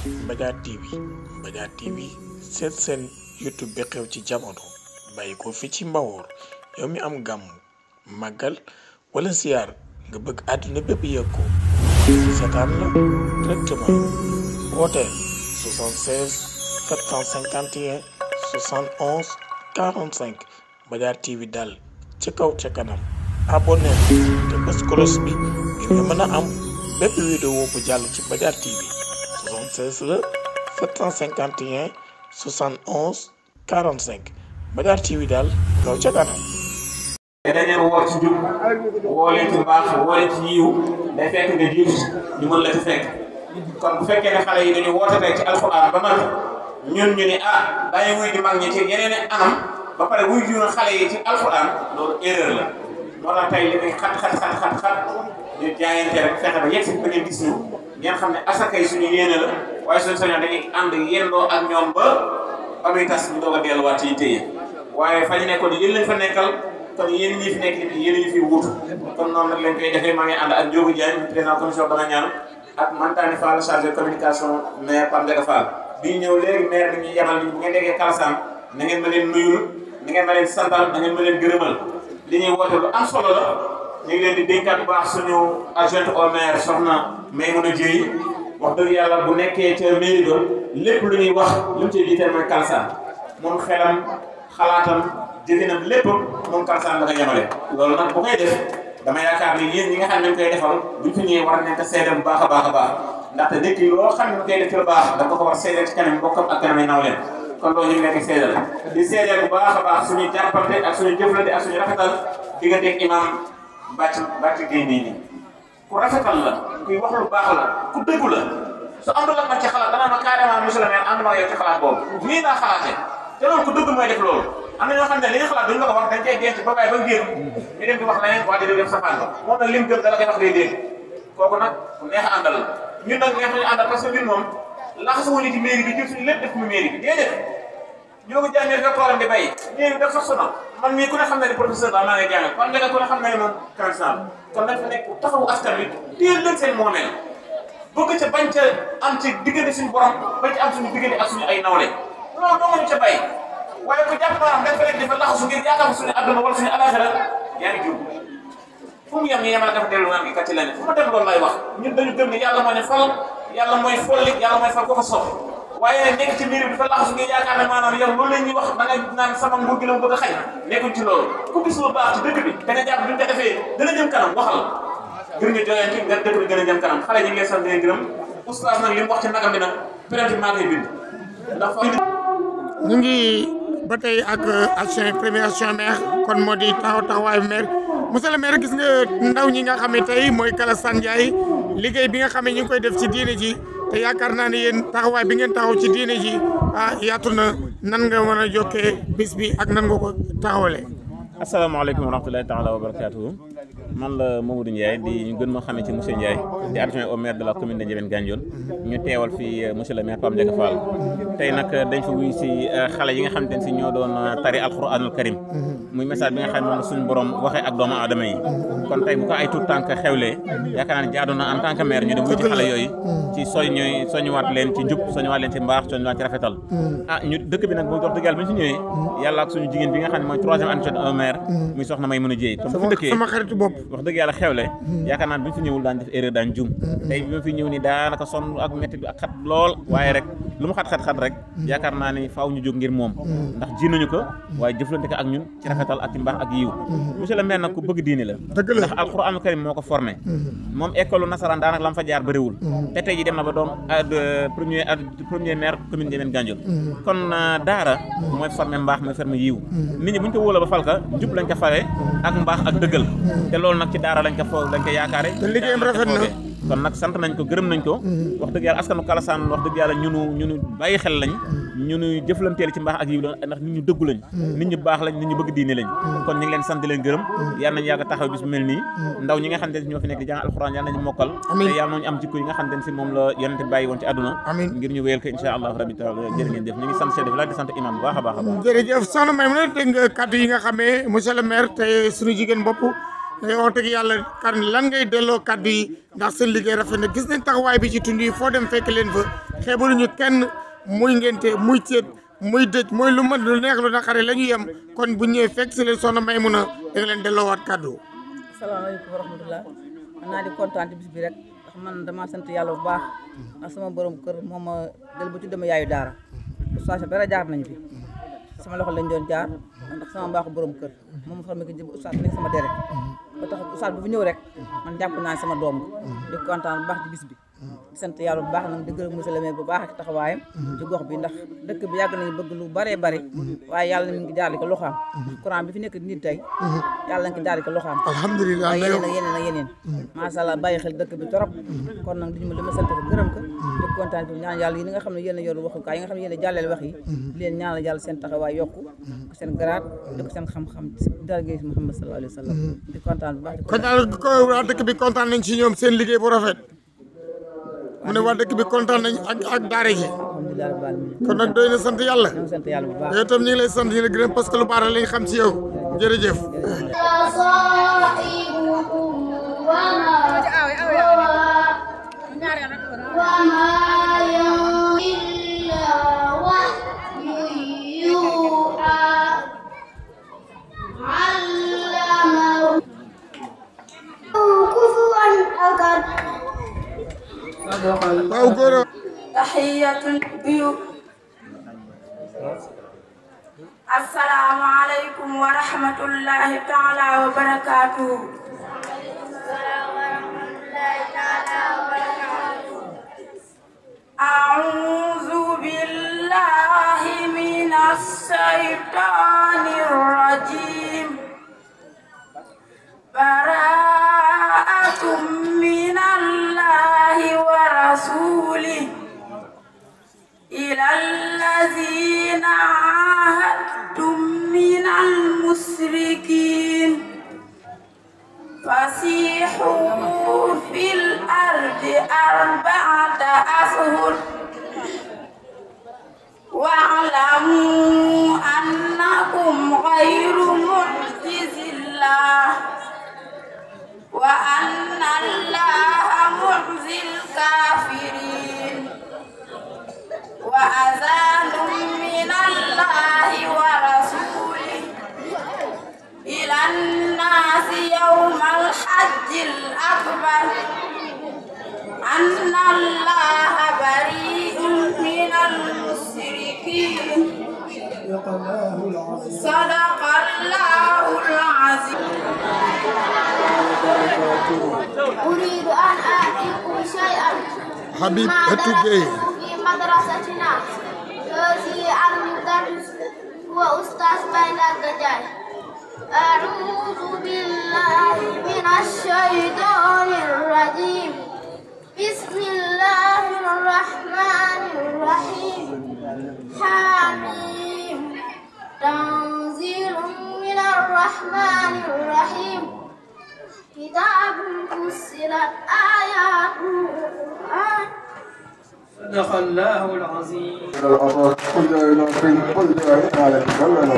Mbadiar TV Mbadiar TV seen YouTube bi xew ci jamono bàyyi ko fi ci Mbawoor yow mi am gàmm màggal wala ziar nga bëgg àdduna bépp yëg ko seetaan la directement wooteel 76 751 71 45 Mbadiar TV daal ci kaw ca kanam abonné te bës cloche bi ngir nga mën a am bépp vidéo bu jàll ci Mbadiar TV 76 la 751 71 45 Mbadiar TV daal kaw ca kanam. dañ leen woo ci jub woo leen ci mbaax woo leen ci yiw day fekk nga jiitu ñu mën la ci fekk kon bu fekkee ne xale yi dañu woote tey ci alxuraan ba man ñun ñu ne dañuy wuy di mag ñi ci yeneen anam ba pare wuy jiw xale yi ci alxuraan loolu erreur la moo tax tey li muy xat ñu jaayante rek fexe ba yegg si ba ngeen gis ñu ngeen xam ne asakay suñu yéene la waaye suñu sañoon dañuy ànd yendoo ak ñoom ba amuy tas ñu doog a delluwaat ci téye waaye fa ñu nekkoon yéen lañ fa nekkal kon yéen ñi fi nekk yéen ñu fi wuutu kon noonu nag lañ koy defee maa ngi ànd ak Ndiogou Diagne président commission danga ñaan ak Mantani Fall chargé de communication maire Pam Ndiaga Fall bi ñëw léegi maire bi ñu yemal ni bu ngeen déggee Kalsane na ngeen ma leen nuyul na ngeen ma leen santal na ngeen ma leen gërëmal li ñuy woote lu am solo la ñu ngi leen di dénkaat bu baax suñu adjointe au maire soxna Maymouna Dieye wax dëgg yàlla bu nekkee ca mairie ba lépp lu ñuy wax lu mu ciy jiite mooy Kalsane moom xelam xalaatam jëfinam lépp moom Kalsane la ko yemale loolu nag bu koy def dama yaakaar ni yéen ñi nga xam ne ñu koy defal buñ fi ñëwee war nañ ko seede bu baax a baax ndaxte nit ki loo xam ne ñu koy def ci lu baax da nga ko war a seede ci kanam bokkam ak kanam ay nawleen kon loolu ñu ngi leen di seedal di seede bu baax a baax suñu jàppante ak suñu jëflante ak suñu rafetal diggante ak imam bàcc géy nii ku rafetal la kuy wax lu baax la ku dëggu la su àndul ak man ci xalaat dana ma carrément monsieur le maire ànd ma yow ci xalaat boobu nii naa xalaatee te loolu ku dëgg mooy def loolu am na ñoo xam ne li nga xalaat duñ la ko wax dañ koy denc ba bàyyi ba ngir ñu dem di wax leneen waa di def safaan ba moom nag lim gëm dala koy wax day dégg kooku nag ku neex a àndal la ñun nag neex nañu àndal parce que ñun moom laxasuwuñu ci mairie bi jël suñu lépp def mu mairie bi déedéet ñoo ko jàngee nga problème di bay mairie bi daf sax sonal man mii ku ne xam ne ni professeur la maa ngi jàngal kon nga ku ne xam ne ni moom commerçant kon dañ fa nekk taxawu askan wi téel leen seen moomeel bëgg ca bañ ca am ci diggante suñu borom bañ ca am suñu diggante ak suñu ay nawle loolu doo ñu ca bay waaye ku jàpp maanaam dafa rek dafa laxasu ngir yaakaar suñu àdduna wala suñu alaxira yaa ngi jub fu mu yem ñu yemal dafa dellu naan gi kat ci leneen fu ma dem loolu lay wax ñun dañu gëm ne yàlla moo ne fal yàlla mooy folli yàlla mooy fal ko ko sopp waaye nekk ci mbir bi dafa laxasu ngir yaakaar ne maanaam yow loolu la ñuy wax da nga naan sama nguur gi la mu bëgg a xañ nekkuñ ci loolu ku gis lu baax ci dëkk bi da nga jàpp bi ñu ko defee dana jëm kanam waxal gër nga joyante nga dëkk bi gën a jëm kanam xale ñu ngi lay sant leen gërëm oustaz nag li mu wax ci nagam bi nag peut-être maa koy bind ndax ñu ngi ba tey ak action première action maire kon moo di taxawaayu maire monsieur le maire gis nga ndaw ñi nga xam ne tey mooy Kalsane Ndiaye liggéey bi nga xam ne ñu ngi koy def ci diine ji te yaakaar naa ne yéen taxawaay bi ngeen taxaw ci diine ji yaatu na nan nga mën a jokkee bis bi ak nan nga ko taxawalee. asalaamaaleykum wa rahmatulahi taala wa barakaatuhu man la Mamadou Ndiaye di ñu gën ma xamee ci monsieur Ndiaye di adjoint au maire de la commune de Ndiébène Gandiol ñu teewal fii monsieur le maire Pam Ndiaga Fall tey nag dañ fi wuy si xale yi nga xamante ne si ñoo doon tari alquranul karim muy message bi nga xam ne moom la suñu borom waxee ak doomu aadama yi kon tey bu ko ay tout tànk xewlee yaakaar naa ne jaadu na en tant que maire ñu dem wuy ci xale yooyu ci soñuwaat leen ci njub soñuwaat leen ci mbaax soñuwaat ci rafetal ñu dëkk bi nag bu wax dëgg yàlla bi ñu fi ñëwee yàlla ak suñu jigéen bi nga xam ne mooy troisième adjoint au maire muy soxna Maymouna Dieye kon bu fi dëkkee sama xaritu bopp wax dëgg yàlla xewle yaakaar naa ne bu ñu fi ñëwul daan def erreur daan jum tey bi ma fi ñëw ni daanaka sonn ak métti bi ak xat lool waaye rek lu mu xat rek yaakaar naa ni faaw ñu jóg ngir moom ndax ji nañu ko waaye jëflante ko ak ñun ci rafetal ak ci mbaax ak yiw monsieur le maire nag ku bëgg diine la ndax alxuraanu karim moo ko formé moom école nasaraan daanaka la mu fa jaar bëriwul te tey ji dem na ba doon premier maire commune Ndiébène Gandiol kon daara mooy formé mbaax mooy formé yiw nit ñi bu ñu ko wóola ba falka njub lañ ko fare ak mbaax ak dëggal te loolu nag ci daara lañ ko yaakaare te liggéeyam rafet na kon nag sant nañ ko gërëm nañ ko wax dëgg yàlla askanu Kalsane wax dëgg yàlla ñunu bàyyi xel lañ ñunu jëflanteel ci mbaax ak yiw la ndax nit ñu dëggu lañ nit ñu baax lañ nit ñu bëgg diine lañ kon ñu ngi leen sant di leen gërëm yàlla nañ yàgg taxaw bis bu mel nii ndaw ñi nga xamante ne ñoo fi nekk di jàng alxuraan yàlla nañu mokkal te yàlla nañu am jikko yi nga xamante ne si moom la yonente bàyyi woon ci àdduna ngir ñu wéyal ko insha allah rabbi taala jërë ngeen def ñu ngi sant chef de village di sant imam bu baax a baax a baax jërëjëf soxna Maymouna dégg nga kàddu yi nga xamee monsieur le maire te suñu jigéen bopp wax dëgg yàlla kan lan ngay delloo kàddu yi ndax seen liggéey rafet na gis nañ taxawaay bi ci tund yi foo dem fekk leen fa xeebaluñu kenn muy ngénte muy ceet muy dëj muy lu mën lu neex lu naqari la ñu yem kon bu ñëwee fekk si leen soxna Maymuna da nga leen delloowaat kàddu. asalaamaaleykum wa rahmatulah man naa di kontaan ci bis bi rek ndax man dama sant yàlla bu baax ndax sama borom kër moom ma del ba tuddee ma yaayu daara ustaas bara jaar nañu fi sama loxo lañ doon jaar ndax sama mbaaxu borom kër moom ma xam ne que ustaas nekk sama deret ba tax ustaas bu fi ñëw rek man jàpp naa sama doom di kontaan bu baax ci bis bi di sant yàlla bu baax nag di gërëm monsieur le maire bu baax ak taxawaayam ci gox bi ndax dëkk bi yàgg nañu bëgg lu bare bari waaye yàlla mi ngi jaarale ko loxaam courant bi fi nekk nit tey yàlla nga ko jaarale ko loxaam alhamdulilah yeneen ak yeneen macha allah bàyyi xel dëkk bi torop kon nag diñu ma li ma sant ko gërëm ko di kontaan ci ñaan yàlla yi nga xam ne yéen a yor waxukaay yi nga xam ne yéen a jàlleel wax yi di leen ñaanal yàlla seen taxawaay yokku ko seen garaat yokku seen xam-xam darage Muhammad sallallahu alayhi wa sallam di kontaan bu baax kon daal waa dëkk bi kontaan nañ ci ñoom seen liggéey bu rafet mu ne waa dëkk bi kontaan nañ ak daara ji kon nag doy na sant yàlla yow itam ñu ngi lay sant ñu la gërëm parce que lu baax lañ xam ci yow jërëjëf waaw góor tahiyatul biyut assalaamu aleykum wa rahmatullahi taala wa barakatuhu a'uuzu billahi minash shaytaanir rajiim baraa'atun minallahi wa rasuulihi ilal laziina aahadtum minal mushrikiin fasiihuu fil ardi arba'ata ashhur wa'lamuu annakum ghayru mu'jizillah wa anna Allaha mukhzil kaafiriin wa adhaanun minallahi wa rasuulihi ilan naasi yawmal hajjil akbar anna Allaha bari'un minal mushrikiin sadaqallahul aziim. أريد أن أعطيكم شيئا حبيب هتوجي في مدرستنا الذي المدرس هو أستاذ بين الدجاج. أعوذ بالله من الشيطان الرجيم بسم الله الرحمن الرحيم حميم تنزيل من الرحمن الرحيم كتاب فصلت آياته صدق الله العظيم.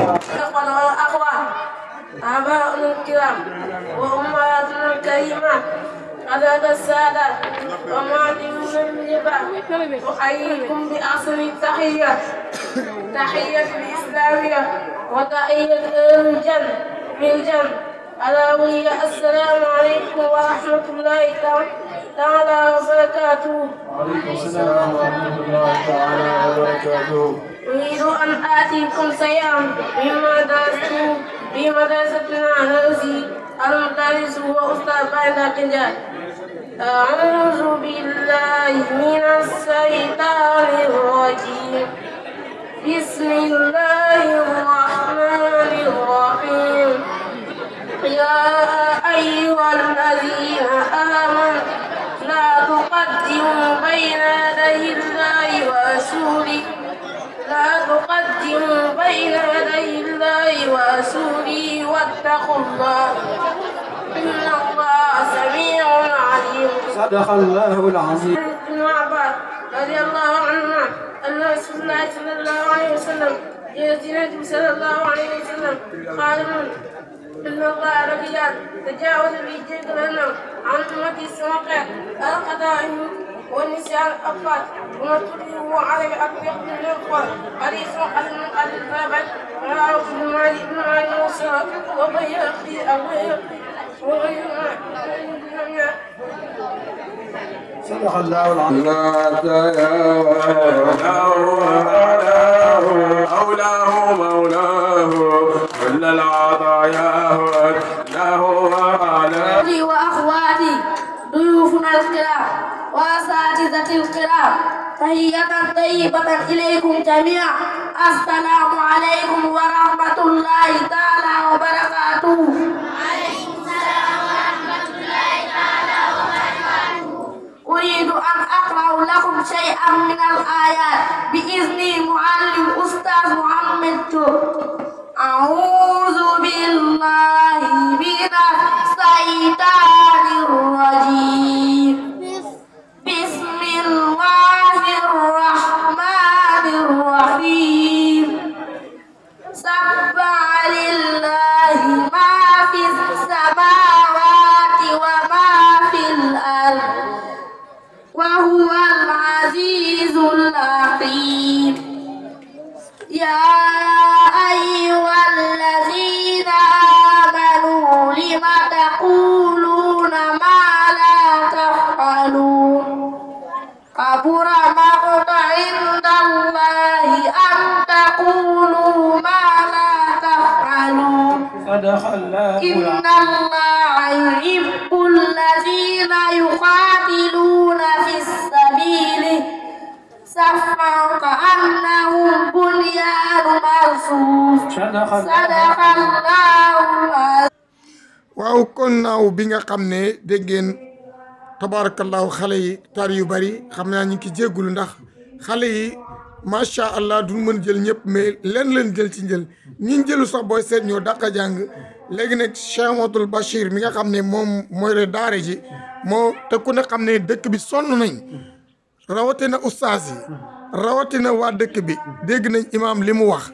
الأخوة آباؤنا الكرام وأمهاتنا الكريمات عدد السادة ومعلمون النبا أحييكم بأحسن التحية تحية الإسلامية وتحية الجنة بالجنة ألا وهي السلام عليكم ورحمة الله تعالى وبركاته. وعليكم السلام ورحمة الله تعالى وبركاته. أريد أن آتيكم شيئا مما درسته في مدرستنا الذي المدرس هو أستاذ بايدا كنجال. أعوذ بالله من الشيطان الرجيم بسم الله الرحمن الرحيم يا أيها الذين آمنوا لا تقدموا بين يدي الله ورسوله واتقوا الله إن الله سميع عليم. صدق الله العظيم. ابن عباس رضي الله عنهما أن رسول الله صلى الله عليه وسلم النبي صلى الله عليه وسلم قال إن الله رجال تجاوز في جهنم عن أمتي السمقات القضاء والنسيان الأطفال وما تدعو عليه أكبر من القرى حديث قد ثابت رواه ابن ماجه والسراج وبيهقي وغيرهما. صدق الله العظيم. مولاه كل العطايا له أخواتي وأخواتي ضيوفنا الكرام وأساتذة الكرام تحية طيبة إليكم جميعا. السلام عليكم ورحمة الله تعالى وبركاته. وعليكم السلام ورحمة الله تعالى وبركاته. أريد أن أقرأ لكم شيئا من الآيات بإذن معلم أستاذ محمد جوب. أعوذ بالله من الشيطان الرجيم. بسم الله الرحمن الرحيم. سبح لله ما في السماوات وما في الأرض وهو العزيز الحكيم. يا أيها الذين آمنوا لم تقولون ما لا تفعلون كبر مقتا عند الله أن تقولوا ما لا تفعلون. إن الله يحب الذين يقاتلون في سبيله صفا كأنهم بنيان مرصوص. صدق الله. waaw kon naaw bi nga xam ne dégg ngeen tabarakallahu xale yi tar yu bari xam naa ñu ngi jéggulu ndax xale yi macha allah duñ mën jël ñëpp mais leen leen jël ci njël ñi jëlu sax booy seet ñoo dàqa jàng léegi nag Cheikh Mouhamadoul Bachir mi nga xam ne moom mooy re daara ji moo te ku ne xam ne dëkk bi sonn nañ rawatina ustaas yi rawatina waa dëkk bi dégg nañ imaam li mu wax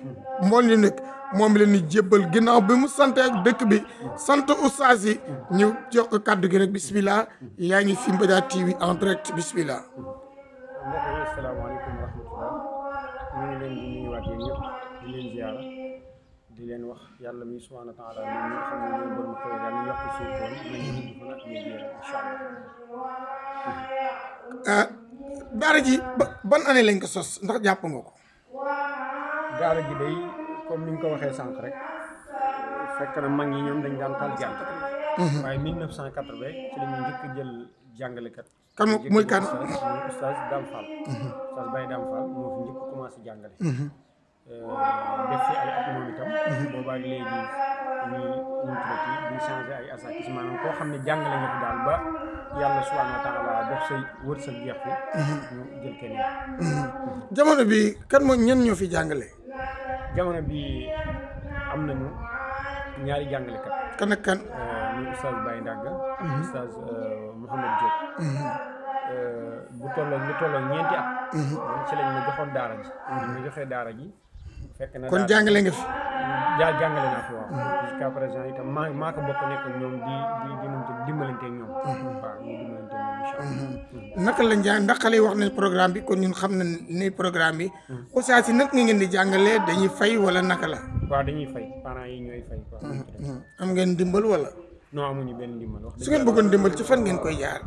mbool ñu nekk moom leen ni jébbal ginnaaw bi mu sant ak dëkk bi sant ustaas yi ñu jox ko kàddu gi rek bismillah yaa ngi fi Mbada TV en direct bismillah. mbokk yi asalaamaaleykum wa rahmatullah ñu ngi leen di nuyuwaat yéen ñëpp di leen ziara di leen wax yàlla mi subhanahu wa taala moom mi nga xam ne mooy borom xew yàlla ñu yokk suuf woon nañu dugg fa nag ñu jéem incha allah. daara ji ban année lañ ko sos ndax jàpp nga ko. daara ji day comme ni ñu ko waxee sànq rek fekk na mag ñi ñoom dañ daan tal jàng. waaye 1980 ci la ñu njëkk jël jàngalekat. kan muy kan oustaz Dame Fall. oustaz Baye Dame Fall moo fi njëkk commencé jàngale. def fi ay at moom itam. boobaa léegi ñu traité di changé ay asakis maanaam koo xam ne jàngale nga fi daal ba yàlla subhanahu wa taala def say wërsëg jeex fi ñu jël keneen. jamono bi kan mooy ñen ñoo fi jàngale. jamono bi am nañu ñaari jàngalekat. kan ak kan. muy oustaz Baye Ndaga. oustaz Mouhamed Diop. bu tolloo ñeenti at. ci lañ ma joxoon daara ji. ma joxee daara ji. fekk na kon jàngale nga fi. jàngale naa fi waaw. jusqu'à présent itam maa ko bokk nekk ak ñoom di dimbalante ak ñoom. waaw ñu dimbalante ak ñoom incha allah. naka lañ jàng ndax xale yi wax nañ programme bi kon ñun xam nañ ni programme bi. oustaz yi nag nga ngeen di jàngale dañuy fay wala naka la. waaw dañuy fay parents yi ñooy fay. am ngeen dimbal wala. non amuñu benn dimbal wax. su ngeen bëggoon dimbal ci fan ngeen koy jaar.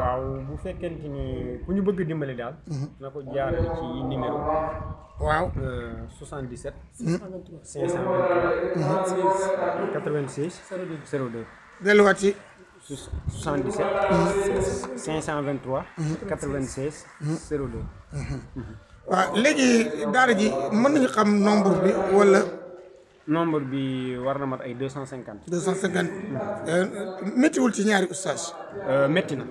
waaw bu fekkente ni ku ñu bëgg dimbali daal. na ko jaarale ci numéro. waaw 77. 523. 86. 02. delluwaat ci. 77. 523. 96. 02. waaw léegi daara ji mën nañu xam nombre bi wala. nombre bi war na mat ay 250. 250. méttiwul ci ñaari oustaz. métti na.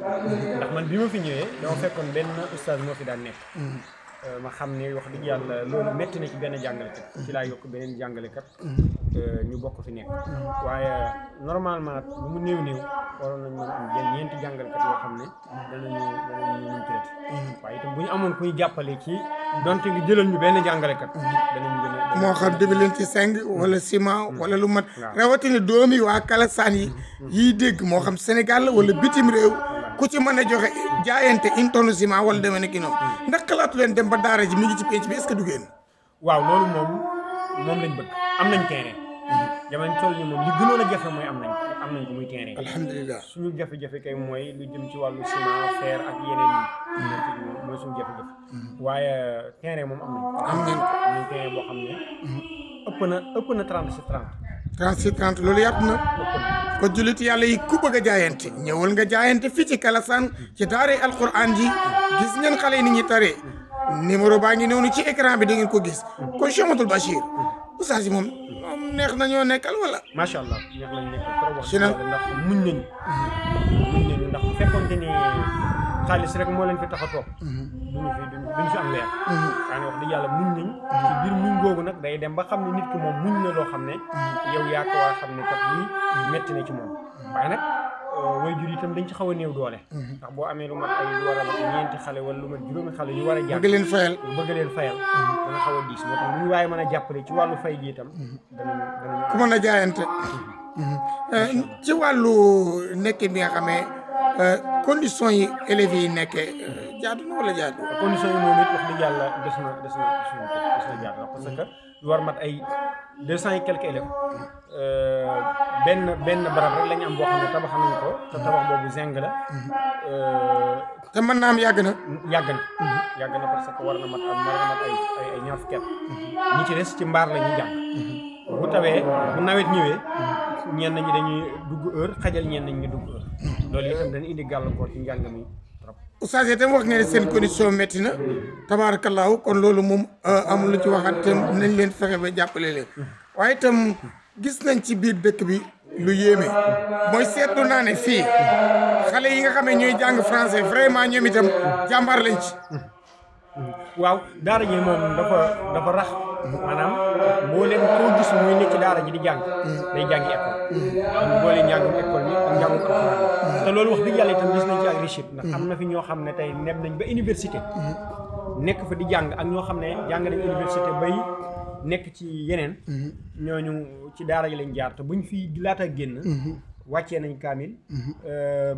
ndax man bi ma fi ñëwee dama fekkoon benn oustaz moo fi daan nekk. ma xam ne wax dëgg yàlla loolu métti na ci benn jàngalekat. ci laa yokk beneen jàngalekat. ñu bokk fi nekk. waaye normalement lu mu néew waroon nañ mën a am ñeenti jàngalekat yoo xam ne danañu traité. waaye itam bu ñu amoon ku ñu jàppale ci donte nga jëlal ñu benn jàngalekat. danañu gën a moo xam dibi leen ci seng wala ciment wala lu mat. rawatina doomi waa Kalasaan yi yiy dégg moo xam Sénégal la wala bitim réew ku ci mën a joxe jaayante une tonne ciment wala demee ne ki noonu ndax xalaatu leen dem ba daara ji mi ngi ci penc bi est-ce que du génn. waaw loolu moom lañ bëgg am nañ terrain. jamono toll ni moom li gënoon a jafe mooy am nañ ko muy terrain. alhamdulilah suñu jafe-jafe kay mooy lu jëm ci wàllu ciment fer ak yeneen yi mooy suñu jafe-jafe. waaye terrain moom am nañ terrain boo xam ne ëpp na 30 loolu yàpp na ko jullit yàlla yi ku bëgg a jaayante ñëwal nga jaayante fii ci Kalasane ci daare alquran ji gis ngeen xale yi ni ñuy taree numéro baa ngi noonu ci écran bi da ngeen ko gis kon Cheikh Ahmadoul Bachir oustaz yi moom neex nañoo nekkal wala. macha allah neex nañu nekkal trop wax ndax muñ nañu ndax bu fekkoonte ni xaalis rek moo leen fi tax a toog duñu fi am weer waaye wax dëgg yàlla muñ nañ ci biir muñ googu nag day dem ba xam ne nit ki moom muñ na loo xam ne yow yaa ko war a xam ne kat lii metti na ci moom waaye nag waajur itam dañ ci xaw a néew doole ndax boo amee lu mat ay lu war a mat ñeenti xale wala lu mat juróomi xale yu war a jàng bëgg leen fayal dana xaw a diis moo tax lu ñu waaye mën a jàppale ci wàllu fay gi itam danañu ku mën a jaayante ci wàllu nekkin bi nga xamee condition yi élèves yi nekkee jaadu na wala jaadu condition yi moom it wax dëgg yàlla des na jaadu parce que lu war mat ay 200 et quelques élèves benn barab rek la ñu am boo xam ne tabax nañ ko te tabax boobu zinc la te mën naa am yàgg na parce que war na mat ay ñaar fukki at ñi ci des ci mbaar la ñuy jàng bu tawee bu nawet ñëwee ñenn ñi dañuy dugg heure xajal ñenn ñi dugg heure loolu itam dañu indi gàllankoor ci njàng mi trop. oustaz itam wax ngeen ne seen condition métti na tabaarakallaahu kon loolu moom amul lu ci waxaat te nañ leen fexe ba jàppale leen waaye itam gis nañ ci biir dëkk bi lu yéeme mooy seetlu naa ne fii xale yi nga xam ne ñooy jàng français vraiment ñoom itam jàmbaar lañ ci. waaw daara ji moom dafa rax maanaam mbooleem koo gis muy ne ci daara ji di jàng day jàngi école mbooleem njàngum école bi ak njàngum alxuraan te loolu wax dëgg yàlla itam gis nañ ci ak réussite ndax am na fi ñoo xam ne tey nem nañ ba université nekk fa di jàng ak ñoo xam ne jàng nañ université bay nekk ci yeneen ñooñu ci daara ji lañ jaar te buñ fi laata génn wàccee nañ kaamil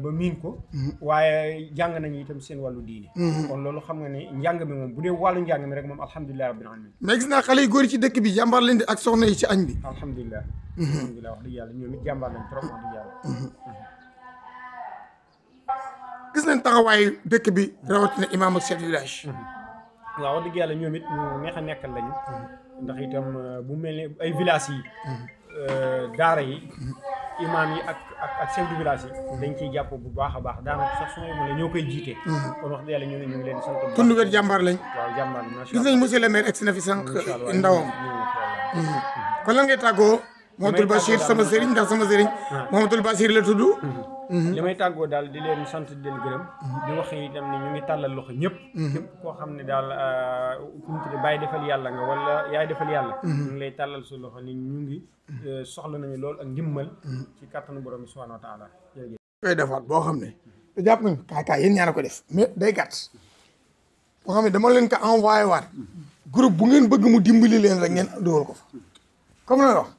ba miin ko waaye jàng nañu itam seen wàllu diine kon loolu xam nga ne njàng mi moom bu dee wàllu njàng mi rek moom alhamdulilah rabbil alamin mais gis naa xale yu góor yi ci dëkk bi jàmbaar leen di ak soxna yi ci añ bi alhamdulilah wax dëgg yàlla ñoom it jàmbaar lañ trop wax dëgg yàlla gis nañ taxawaayu dëkk bi rawatina imam ak chef de village waaw wax dëgg yàlla ñoom it ñu neex a nekkal lañu ndax itam bu mel ne ay villages yi daara yi imaam yi ak chef de village yi dañ ciy jàpp bu baax a baax daanaka sax su ma yemale ñoo koy jiite kon wax dëgg yàlla ñu ngi leen sant tund wet jàmbaar lañ waaw jàmbaar gis nañ monsieur le maire egsi na fi sànq ndawam kon lan ngay tàggoo Mouhamadoul Bachir sama sëriñ ndax sama sëriñ Mouhamadoul Bachir la tudd li may tàggoo daal di leen sant di leen gërëm di wax itam ne ñu ngi tàllal loxo ñëpp képp koo xam ne daal kumtudi bàyyi defal yàlla nga wala yaay defal yàlla ñu ngi lay tàllal su loxo ni ñu ngi soxla nañu lool ak ndimmal ci kàttanu borom bi subhanahu wa taala jërëjëf koy defaat boo xam ne te jàpp nañu kaay yéen ñaar ko def mais day gàtt boo xam ne dama leen ko envoyé waat groupe bu ngeen bëgg mu dimbali leen rek ngeen dugal ko fa comme na wax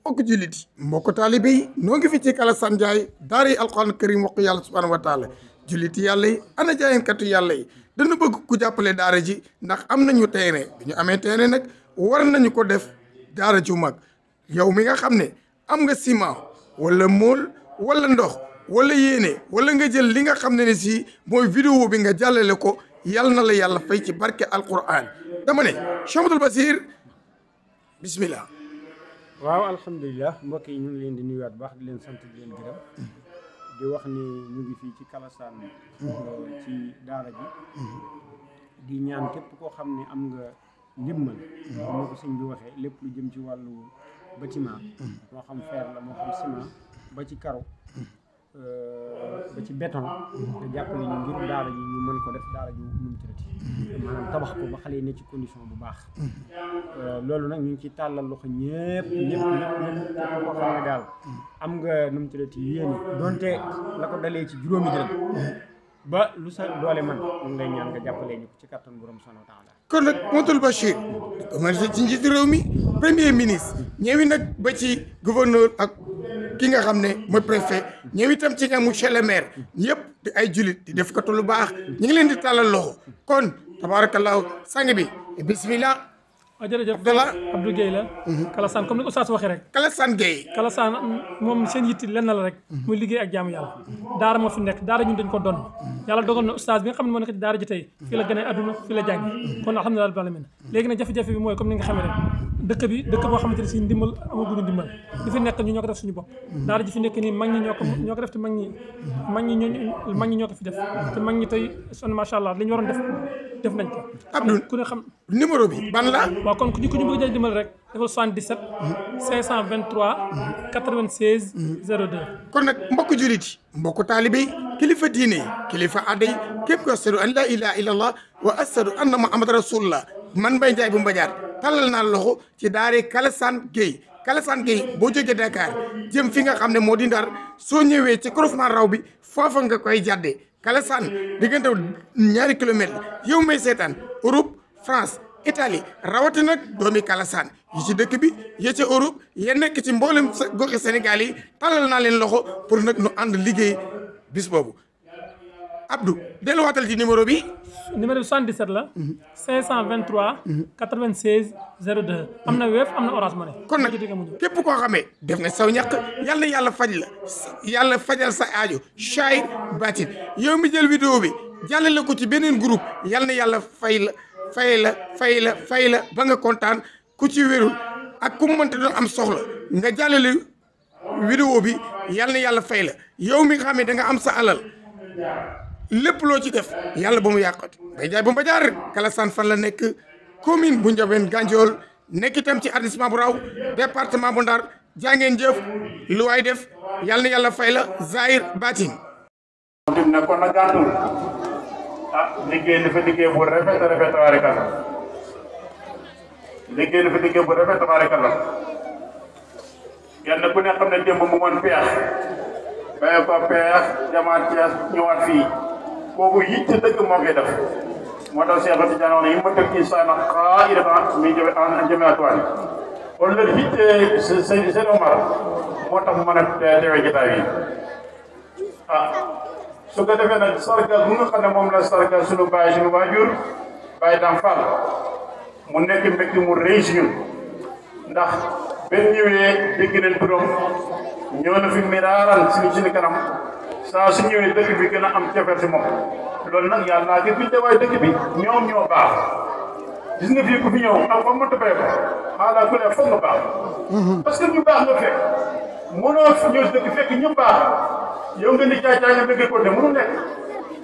mbokk jullit yi mbokk taalibe yi noo ngi fi ci Kalasane Ndiaye daara yi alxuraan karim wax yàlla subhanahu wa taala jullit yàlla yi ana jaayenkatu yàlla yi dana bëgg ku jàppale daara ji ndax am nañu terrain bi ñu amee terrain nag war nañu ko def daara ju mag yow mi nga xam ne am nga ciment wala mool wala ndox wala yéene wala nga jël li nga xam ne si mooy vidéo bi nga jàllale ko yàlla na la yàlla fay ci barke alquran dama ne Cheikh Ahmadoul Bachir bismillah waaw alhamdulilah mbokk yi ñu ngi leen di nuyuwaat baax di leen sant di leen gërëm di wax ni ñu ngi fii ci Kalasane ci daara ji di ñaan képp koo xam ne am nga ndimmal moo ko sëñ bi waxee lépp lu jëm ci wàllu bâtiment moo xam fer la moo xam ciment ba ci karo ba ci béton te jàppale ñu ngir daara ji ñu mën ko def daara ji nu mu tërati maanaam tabax ko ba xale yi ne ci condition bu baax loolu nag ñu ngi ci tàllal loxo ñëpp koo xam ne daal am nga nu mu tërati yéen donte la ko dalee ci juróomi dërëm ba lu sa doole man ñu ngi lay ñaan nga jàppalee ñu ko ci kattan borom subhanahu wa taala kon nag Mouhamadoul Bachir commencé ci njiitu réew mi premier ministre ñëwi nag ba ci gouverneur ak ki nga xam ne mooy préfet ñëw itam ci nga monsieur le maire ñëpp di ay julit di def ko lu baax ñu ngi leen di tàllal loxo kon tabarakallahu sang bi bismillah. jërëjëf Abdou Guèye la Kalassane comme ni ko Oustaz waxee rek Kalassane Guèye Kalassane moom seen yitti lenn la rek muy liggéey ak jaamu yàlla daara moo fi nekk daara ñun dañ ko doon yàlla dogal na Oustaz bi nga xam ne moo nekk ci daara ji tey fii la gënee adduna fii la jàngi kon alhamdulilah rabbil alamin léegi nag jafe-jafe bi mooy comme ni nga xamee rek dëkk boo xamante ne si ndimbal amaguñu ndimbal li fi nekk ñu ñoo ko def suñu bopp daara ji fi nekk nii mag ñi ñoo ko def te mag ñi ñoo ko fi def te mag ñi tey son macha allah li ñu waroon def nañ ko Abdou ku ne xam numéro bi ban la waaw kon ku ñu bëgg a dimbal rek defal 77 523 96 02 kon nag mbokk julit yi mbokk taalibe yi kilifa diine yi kilifa aada yi képp ko ashadu an la ilaha illallah wa ashadu anna muhammad rasulullah man Mbaye Ndiaye bu Mbadiar tàllal naa loxo ci daare Kalassane Guèye boo jógee Dakar jëm fi nga xam ne moo di Ndar soo ñëwee ci croisement raw bi foofa nga koy jàddee Kalassane diggante 2 kilomètres yow may seetaan Europe France Italie rawatina doomi Kalassane yi ci dëkk bi yi ci Europe ya nekk ci mboolem goxi Sénégal yi tàllal naa leen loxo pour nag nu ànd liggéey bis boobu Abdou delluwaatal ci numéro bi. numéro bi 77 la. 523. 96 02. am na Wave am na Orange Money. kon nag képp koo xamee def nga saw ñàkk yàlla faj la yàlla fajal sa aajo Chahir Batin yow mi jël vidéo bi jàllale ko ci beneen groupe yàlla fay la ba nga kontaan ku ci wérul ak ku mu mënta doon am soxla nga jàllale vidéo bi yàlla fay la yow mi nga xam ne da nga am sa alal. lépp loo ci def yàlla ba mu yàqati Mbaye Ndiaye bu Mbadiar Kalassane fan la nekk commune bu Ndiobène Gandiol nekk itam ci arrondissement bu Raw département bu Ndar jàngeen jëf lu waay def yàlla na yàlla fay la Zahir Batin tim ne kon na gàntul liggéey dafa liggéey bu rafet tabaarikalla liggéey dafa liggéey bu rafet tabaarikalla kenn ku ne xam ne démb mu ngoon peex baye ko peex jamaat Thiès ñëwaat fii kooku yitte dëgg moo koy def moo tax Cheikh Tidiane wax ne yi ma tëg insana xaa'idatan min jamii'i atwaani kon loolu yitte seen Omar moo tax mu mën a teewee jotaay bi su ko defee nag sargal bu nga xam ne moom la sargal suñu baay suñu waajur Baye Dame Fall mu nekk mbégte mu rëy si ñun ndax benn ñëwee dégg nañ turam ñëw na fi miraaran suñu kanam saa su ñëwee dëkk bi gën a am cofeel si moom loolu nag yàlla naa gis binte waaye dëkk bi ñoom ñoo baax gis nga fii ku fi ñëw ak fa mënta bay ko xaalaa ku ne foog nga baax parce que ñu baax nga fekk mënoo ñëw dëkk fekk ñu baax yow nga ni jaay nga bëgg ko de mënu nekk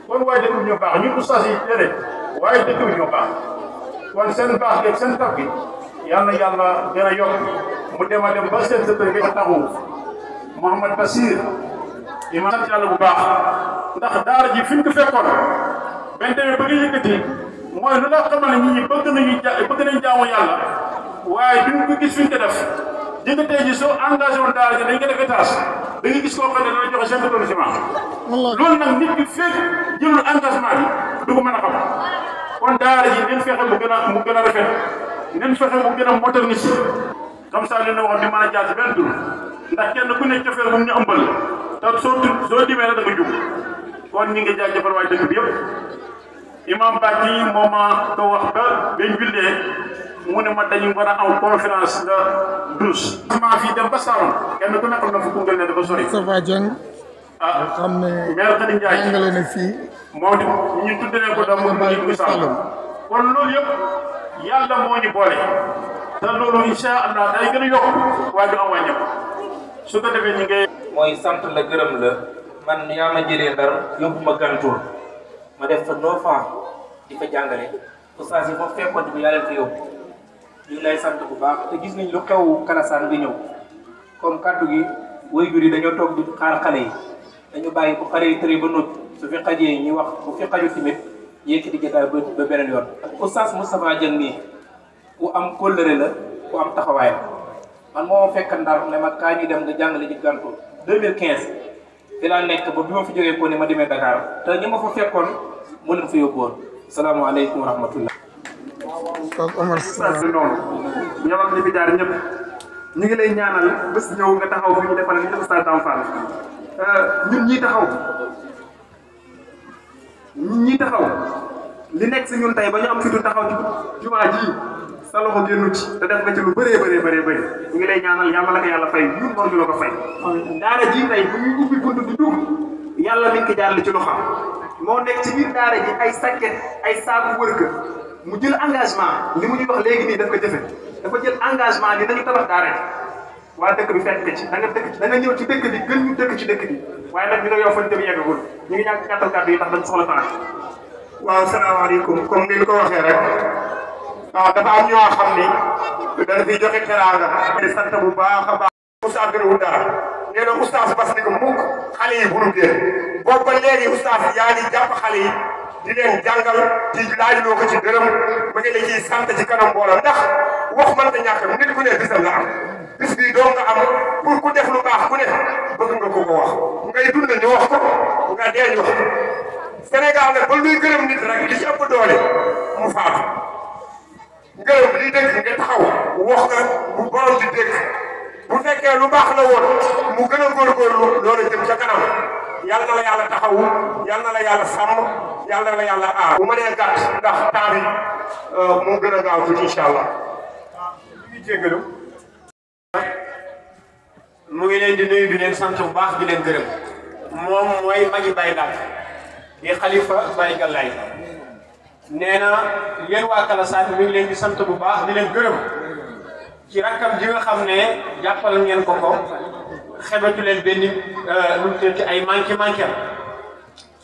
kon waaye dëkk bi ñoo baax ñun ustaas yi déedéet waaye dëkk bi ñoo baax kon seen baax geeg seen tax gi yàlla gën a yokk mu dem a dem ba seen sëtër bi taxu Mouhamad Basir ima sant yàlla bu baax ndax daara ji fi ñu ko fekkoon bañ demee ba nga yëkkati mooy lu nga xamal ne nit ñi bëgg nañ jaamu yàlla waaye duñ ko gis fi ñu ko def di nga tey ji soo engagé woon daara ji dañ ko def étage da nga gis koo xam ne dana joxe 5 tonnes ciment loolu nag nit ki fekk jëlul engagement bi du ko mën a xam kon daara ji nañ fexe mu gën a rafet nañ fexe mu gën a moderniser comme ça li ñu wax di mën a jaar ci benn tur ndax kenn ku ne cofeel moom ñu ëmbal te soo dimee rek da nga jub kon ñi ngi jaajëfal waaye dëkk bi yëpp imam Bàcci moo ma ko wax ba bañ bindee mu ne ma dañu war a am conférence la 12 maa fii dem ba Saloum kenn ku ne xam na fu Koungheul ne dafa sori Moustapha Dieng xam ne maire Khady Ndiaye jàngale na fii moo di ñu tuddee ko doom mu ngi Saloum kon loolu yëpp yàlla moo ñu boole te loolu incha allah day gën a yokk waaye du am wàññeeku su ko defee ñu ngi mooy sant la gërëm la man yaa ma jëlee Ndar yóbbu ma Gantoul ma def fa 9 ans di fa jàngale ustaas yi foofu fekkoon bi yaa leen fa yóbbu ñu ngi lay sant bu baax te gis nañ lu xew Kalassane bi ñëw comme kaddu gi waajur yi dañoo toog di xaar xale yi dañu bàyyi bu xale yi tëree ba noppi su fi xajee ñi wax bu fi xaju tamit yékkati jotaay ba beneen yoon ustaas Moustapha Dieng nii ku am kóllëre la ku am taxawaay man moo fekk Ndar ne ma kaa ñuy dem nga jàngale ji Gantoul 2015 fi laa nekk ba bi ma fi jógee ko ni ma demee Dakar te ñi ma fa fekkoon mu leen fa yóbbuwoon salaamaaleykum wa rahmatullah kooku Omar ustaas bi noonu ñëwal ñi fi jaar ñëpp ñu ngi lay ñaanal bés ñëw nga taxaw fi ñu defal li ñu def Oustaz Dame Fall ñun ñii taxaw li nekk si ñun tey ba ñu am fitu taxaw ci jumaa ji sa loxo génnu ci te def nga ci lu bëree bëri ñu ngi lay ñaanal yàlla la ko yàlla fay ñun war ñu la ko fay daara ji tey bu ñuy ubbi bunt di dugg yàlla mi ngi ko jaarale ci loxam moo nekk ci biir daara ji ay sàkket ay saaku wër ka mu jël engagement li mu ñuy wax léegi nii daf ko jëfe dafa jël engagement ni nañu tabax daara ji waa dëkk bi fekk ci da nga ñëw ci dëkk bi gën ñu dëkk ci dëkk bi waaye nag ñu ne yow fañ dem yeggagul ñu ngi ñàkk gàttal kàddu yi ndax dañ soxla temps. waaw salaamaaleykum comme ni ñu ko waxee rek waaw dafa am ñoo xam ni dana fi joxe teraanga di sant bu baax a baax. oustaz gënawul dara nee na oustaz bas ni ko mukk xale yi bu nu génn boobu ba léegi oustaz yaa ngi jàpp xale yi di leen jàngal di laajloo ko ci dërëm ba nga la ciy sant ci kanam mbooloo ndax wax mënta ñàkk nit ku ne bisam nga am bis bii doo nga am pour ku def lu baax ku ne bëgg nga ko wax ngay dund ñu wax ko nga dee ñu wax Sénégal nag ba luy gërëm nit rek li ci ëpp doole mu faatu gërëm li dëgg nga taxaw wax nga bu borom di dëgg bu fekkee lu baax la woon mu gën a góorgóorlu loolu jëm ca kanam yal na la yàlla taxawu yal na la yàlla sàmm yal na la yàlla aar bu ma nee gàtt ndax temps bi moo gën a gaaw tuuti incha allah. ñu ngi jéggalu mu ngi leen di nuyu di leen sant bu baax di leen gërëm moom mooy magi Baye Laat di xalifa Baye Galaye nee na yéen waa Kalassane mi ngi leen di sant bu baax di leen gërëm ci rakkam ji nga xam ne jàppal ngeen ko xebatu leen benn lu mu ci ay manqué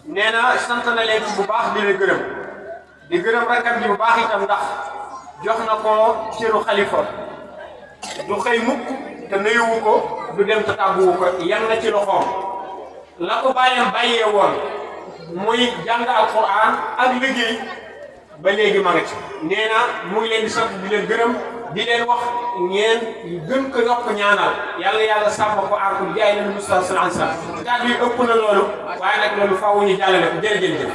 nee na sant na leen bu baax di leen gërëm di gërëm rakkam ji bu baax itam ndax jox na ko cëru xalifa du xëy mukk te nuyuwu ko du dem te tàgguwu ko yan na ci loxoom la ko bàyyam bàyyee woon muy jàng alquran ak liggéey ba léegi ma nga ci nee na mu ngi leen di sant di leen gërëm di leen wax ngeen gën ko yokk ñaanal yàlla yàlla sàmm ko aar ko jaay nañu Mustafa sallallahu alayhi wasallam kàddu yi ëpp na loolu waaye nag loolu faaw ñu jàllale ko jërëjëf.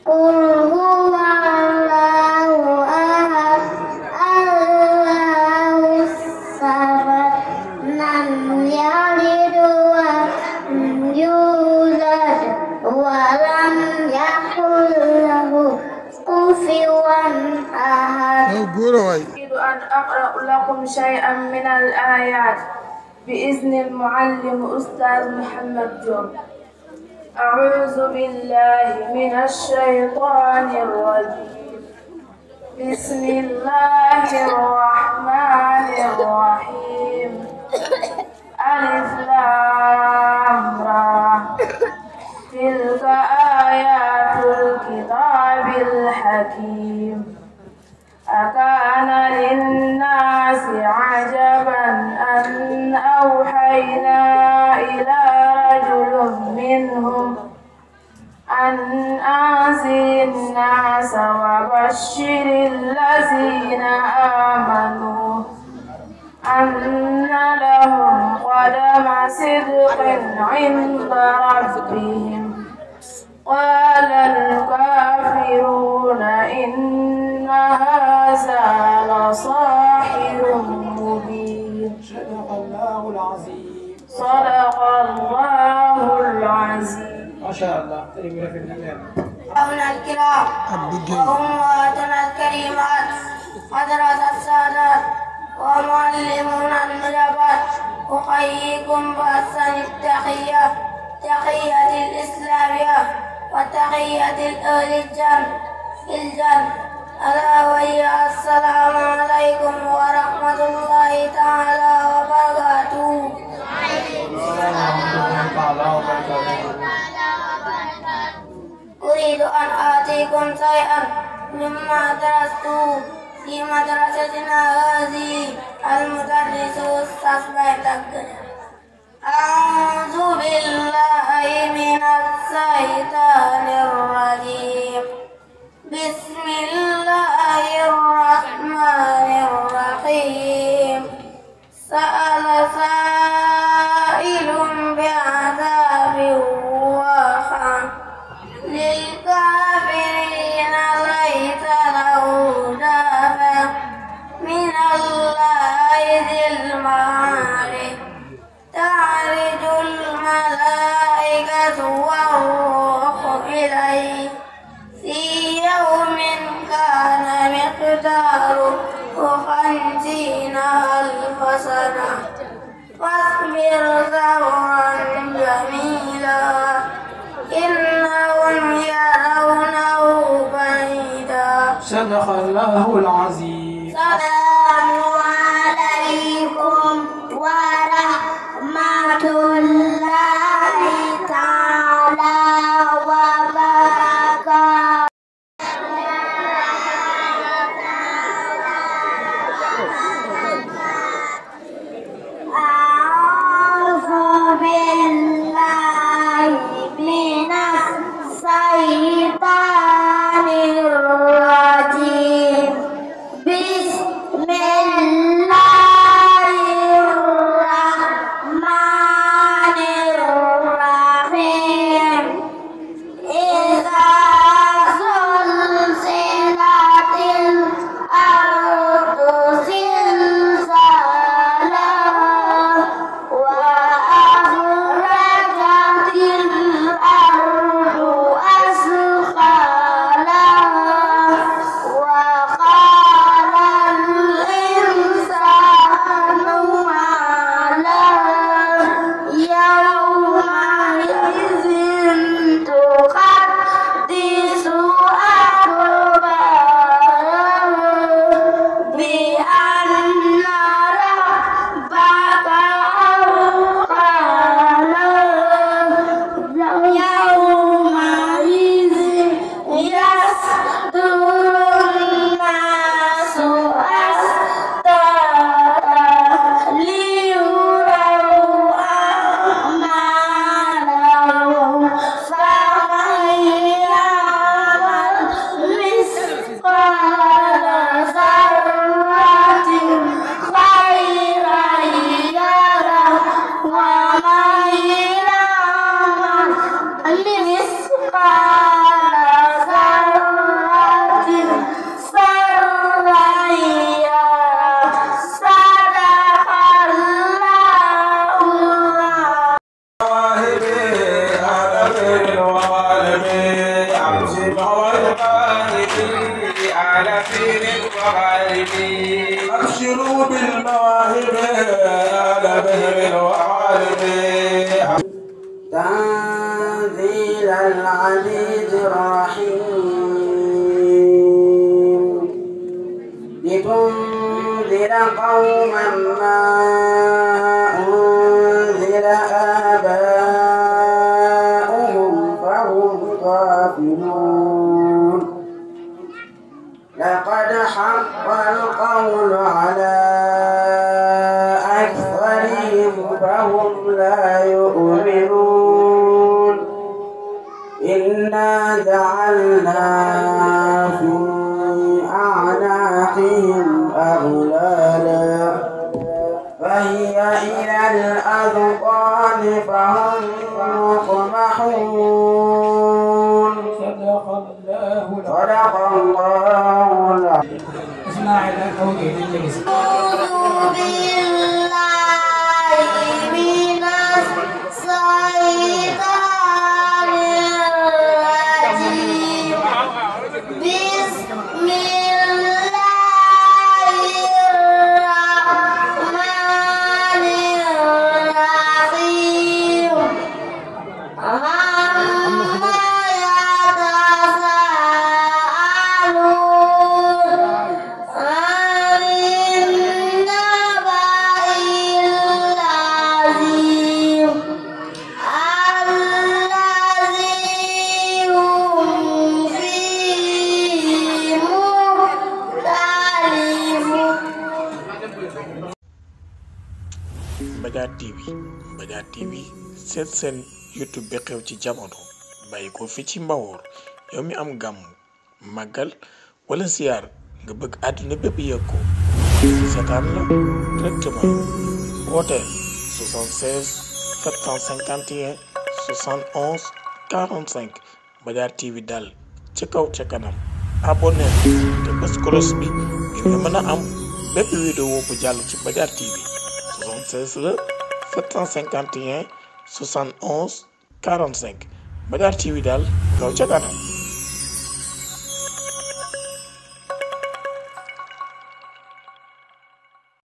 قل هو الله أحد الله الصمد لم يلد ولم يولد ولم يكن له كفوا أحد. أريد أن أقرأ لكم شيئا من الآيات بإذن المعلم أستاذ محمد جون. أعوذ بالله من الشيطان الرجيم. بسم الله الرحمن الرحيم. ألف لام را تلك آيات الكتاب الحكيم. أكان للناس عجبا أن أوحينا إلى رجل منهم أن أنذر الناس وبشر الذين آمنوا أن لهم قدم صدق عند ربهم. قال الكافرون إن هذا لساحر مبين. صدق الله العظيم. صدق الله العظيم. ما شاء الله. أهلنا الكرام وأمهاتنا الكريمات حضرات السادات ومعلمونا النجبات أحييكم بأحسن التحية تحية الإسلامية وتحية الأهل الجنة ألا وهي السلام عليكم ورحمة الله تعالى وبركاته. أريد أن آتيكم شيئا مما درسته في مدرستنا هذه المدرس أستاذ بيتك. أعوذ بالله من الشيطان الرجيم. بسم الله الرحمن الرحيم. سأل سائل بعذاب واقع للكافرين ليس له دافع حسنة واصبر صبرا جميلا إنهم يرونه بعيدا. صدق الله العظيم. السلام عليكم ورحمة الله تعالى وبركاته. أعوذ بالله من الشيطان الرجيم. بسم الله الرحمن الرحيم. إذا زلزلت الأرض زلزالها وأخرجت الأرض أثقالها وقال الإنسان ما لها يومئذ تحدث أخبارها بأن ربك أوحى لها يومئذ يصدر الناس أشتاتا ليروا أعمالهم فمن يعمل مثقال ذرة خيرا يره ومن يعمل مثقال ذرة شرا يره. صدق الله. أبشروا بالمواهب آل بهر وعالم. تنزيل العزيز الرحيم لتنذر قوما ما أنذر آباؤهم فهم غافلون. لقد حق القول على أكثرهم فهم لا يؤمنون. إنا جعلنا في أعناقهم أغلالا فهي إلى الأذقان فهم مقمحون. صدق الله العظيم. أعوذ بالله من الشيطان الرجيم. بسم الله الرحمن الرحيم. عما يتساءلون عن النبأ العظيم الذي هم فيه مختلفون. Mbadiar TV seet seen YouTube bi xew ci jamono bàyyi ko fi ci Mbawoor yow mi am gàmmu màggal wala ziar nga bëgg àdduna bépp yëg ko seetaan la directement wooteel 76 751 71 45 Mbadiar TV daal ca kaw ca kanam abonné te bës cloche bi ngir nga mën a am bépp vidéo bu jàll ci Mbadiar TV 76 la 751 71 45 Mbadiar TV daal kaw ca kanam.